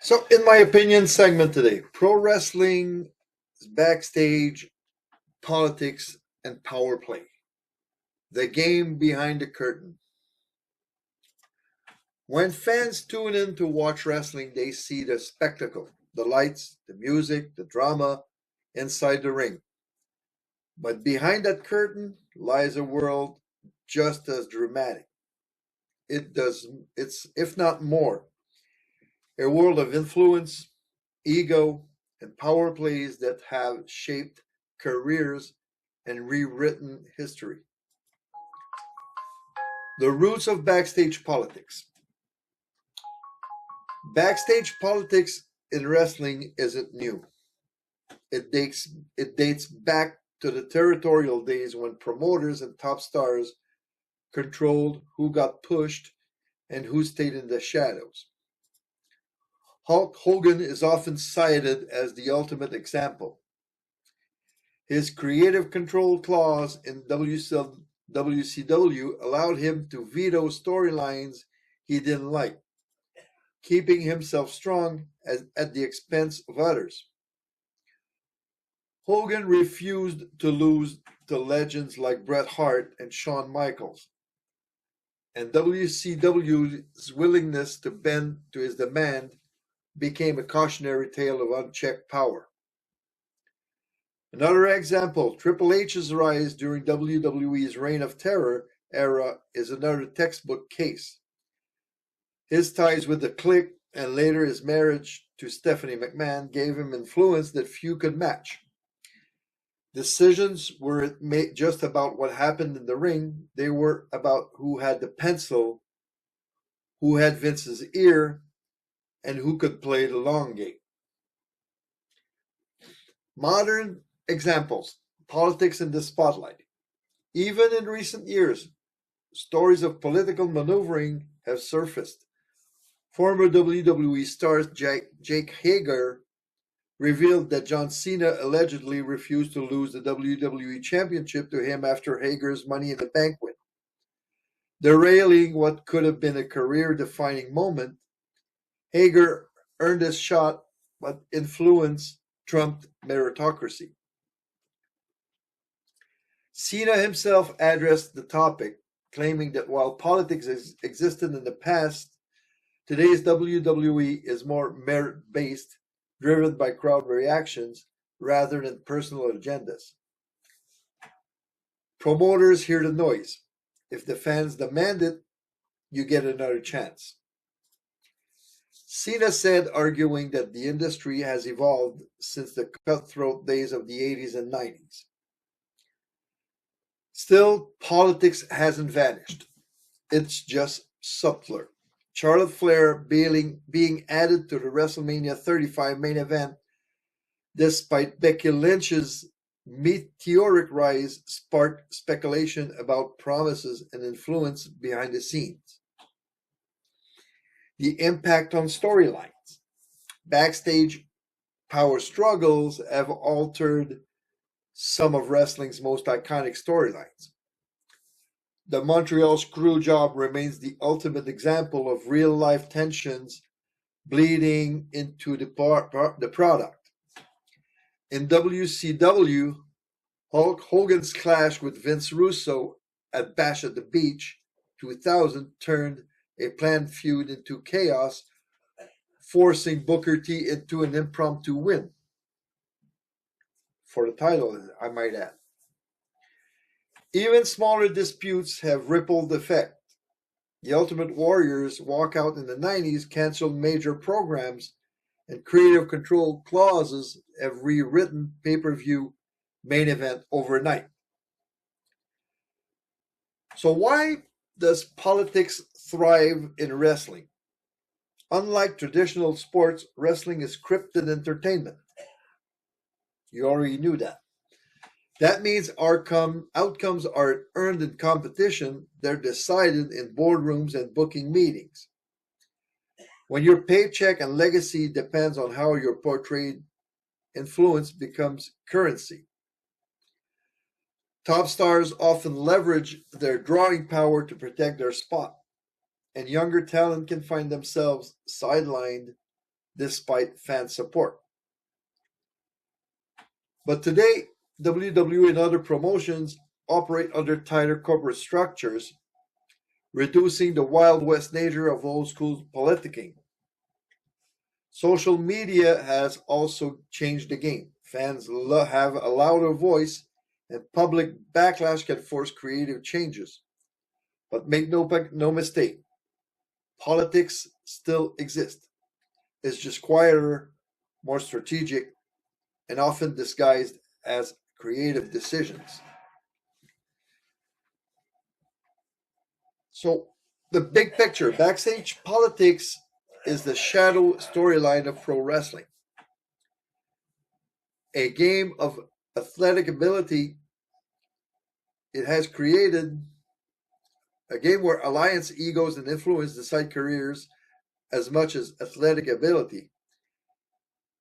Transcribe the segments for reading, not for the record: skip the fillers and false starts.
So, in my opinion segment today, pro wrestling, backstage, politics, and power play. The game behind the curtain. When fans tune in to watch wrestling, they see the spectacle, the lights, the music, the drama inside the ring. But behind that curtain lies a world just as dramatic. It's if not more, a world of influence, ego, and power plays that have shaped careers and rewritten history. The roots of backstage politics. Backstage politics in wrestling isn't new. It dates back to the territorial days when promoters and top stars controlled who got pushed and who stayed in the shadows. Hulk Hogan is often cited as the ultimate example. His creative control clause in WCW allowed him to veto storylines he didn't like, keeping himself strong at the expense of others. Hogan refused to lose to legends like Bret Hart and Shawn Michaels, and WCW's willingness to bend to his demand became a cautionary tale of unchecked power. Another example, Triple H's rise during WWE's Reign of Terror era is another textbook case. His ties with the Clique and later his marriage to Stephanie McMahon gave him influence that few could match. Decisions weren't just about what happened in the ring, they were about who had the pencil, who had Vince's ear, and who could play the long game. Modern examples, politics in the spotlight. Even in recent years, stories of political maneuvering have surfaced. Former WWE star Jake Hager revealed that John Cena allegedly refused to lose the WWE Championship to him after Hager's Money in the Bank win. Derailing what could have been a career-defining moment, Hager earned his shot, but influence trumped meritocracy. Cena himself addressed the topic, claiming that while politics existed in the past, today's WWE is more merit-based, driven by crowd reactions rather than personal agendas. Promoters hear the noise. If the fans demand it, you get another chance. Cena said, arguing that the industry has evolved since the cutthroat days of the 80s and 90s. Still, politics hasn't vanished. It's just subtler. Charlotte Flair being added to the WrestleMania 35 main event, despite Becky Lynch's meteoric rise, sparked speculation about promises and influence behind the scenes. The impact on storylines. Backstage power struggles have altered some of wrestling's most iconic storylines. The Montreal Screwjob remains the ultimate example of real-life tensions bleeding into the product. In WCW, Hulk Hogan's clash with Vince Russo at Bash at the Beach 2000 turned a planned feud into chaos, forcing Booker T into an impromptu win. For the title, I might add. Even smaller disputes have rippled effect. The Ultimate Warriors walkout in the 90s canceled major programs, and creative control clauses have rewritten pay-per-view main event overnight. So why does politics thrive in wrestling? Unlike traditional sports, wrestling is scripted entertainment. You already knew that. That means outcomes aren't earned in competition, they're decided in boardrooms and booking meetings. When your paycheck and legacy depends on how you're portrayed, influence becomes currency. Top stars often leverage their drawing power to protect their spot, and younger talent can find themselves sidelined despite fan support. But today, WWE and other promotions operate under tighter corporate structures, reducing the Wild West nature of old school politicking. Social media has also changed the game. Fans have a louder voice, and public backlash can force creative changes. But make no mistake, politics still exists. It's just quieter, more strategic, and often disguised as creative decisions. So, the big picture backstage politics is the shadow storyline of pro wrestling. A game of athletic ability, it has created a game where alliance, egos, and influence decide careers as much as athletic ability.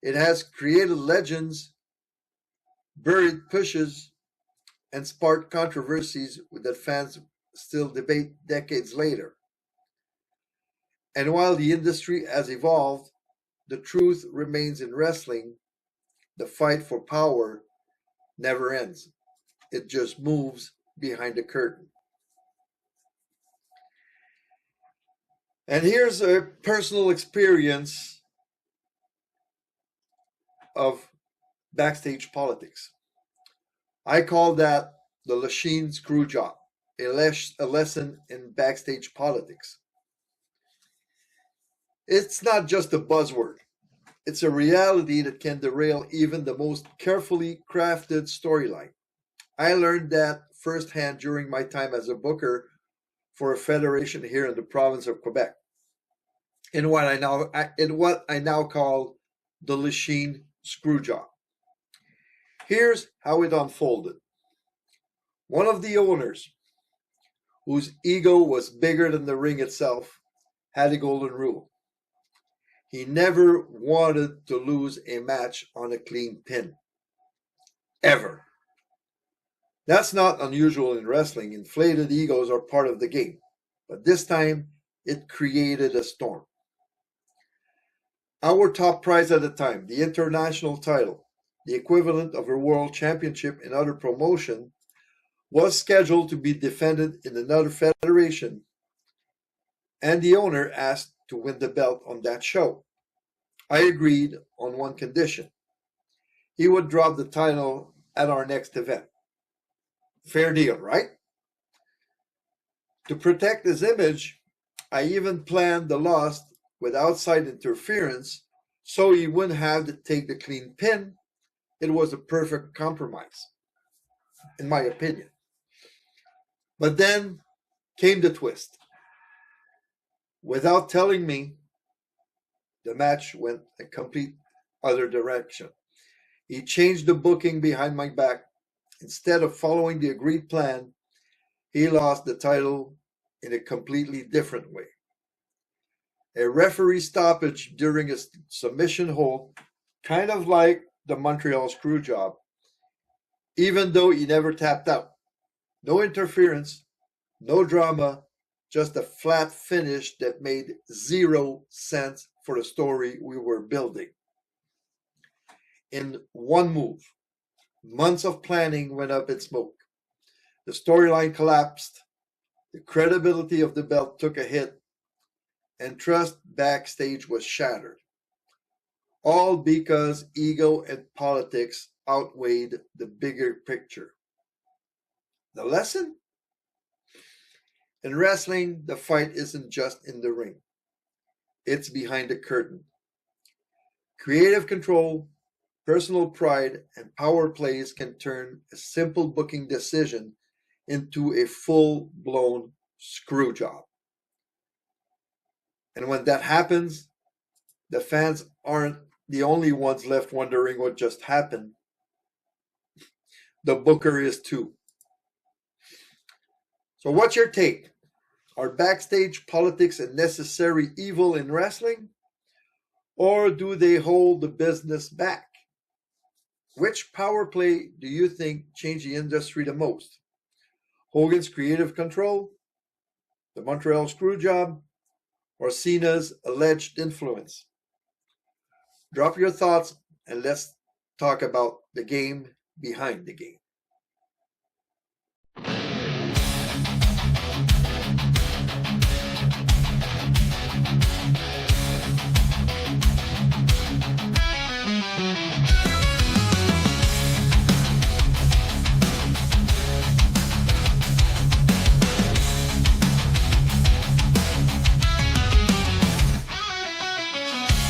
It has created legends, buried pushes, and sparked controversies that fans still debate decades later. And while the industry has evolved, the truth remains in wrestling. The fight for power never ends. It just moves behind the curtain. And here's a personal experience of backstage politics. I call that the Lachine Screwjob, a lesson in backstage politics. It's not just a buzzword. It's a reality that can derail even the most carefully crafted storyline. I learned that firsthand during my time as a booker for a federation here in the province of Quebec, in what I now call the Lachine Screwjob. Here's how it unfolded. One of the owners, whose ego was bigger than the ring itself, had a golden rule. He never wanted to lose a match on a clean pin. Ever. That's not unusual in wrestling. Inflated egos are part of the game. But this time, it created a storm. Our top prize at the time, the international title, the equivalent of a world championship in other promotion, was scheduled to be defended in another federation, and the owner asked to win the belt on that show. I agreed on one condition. He would drop the title at our next event. Fair deal, right? To protect his image, I even planned the loss with outside interference so he wouldn't have to take the clean pin. It was a perfect compromise, in my opinion. But then came the twist. Without telling me, the match went a complete other direction. He changed the booking behind my back. Instead of following the agreed plan, he lost the title in a completely different way. A referee stoppage during a submission hold, kind of like the Montreal Screwjob, even though he never tapped out. No interference, no drama, just a flat finish that made 0 sense for the story we were building. In one move, months of planning went up in smoke. The storyline collapsed, the credibility of the belt took a hit, and trust backstage was shattered. All because ego and politics outweighed the bigger picture. The lesson? In wrestling, the fight isn't just in the ring. It's behind the curtain. Creative control, personal pride, and power plays can turn a simple booking decision into a full-blown screw job. And when that happens, the fans aren't the only ones left wondering what just happened. The booker is too. So what's your take? Are backstage politics a necessary evil in wrestling? Or do they hold the business back? Which power play do you think changed the industry the most? Hogan's creative control, the Montreal Screwjob, or Cena's alleged influence? Drop your thoughts and let's talk about the game behind the game.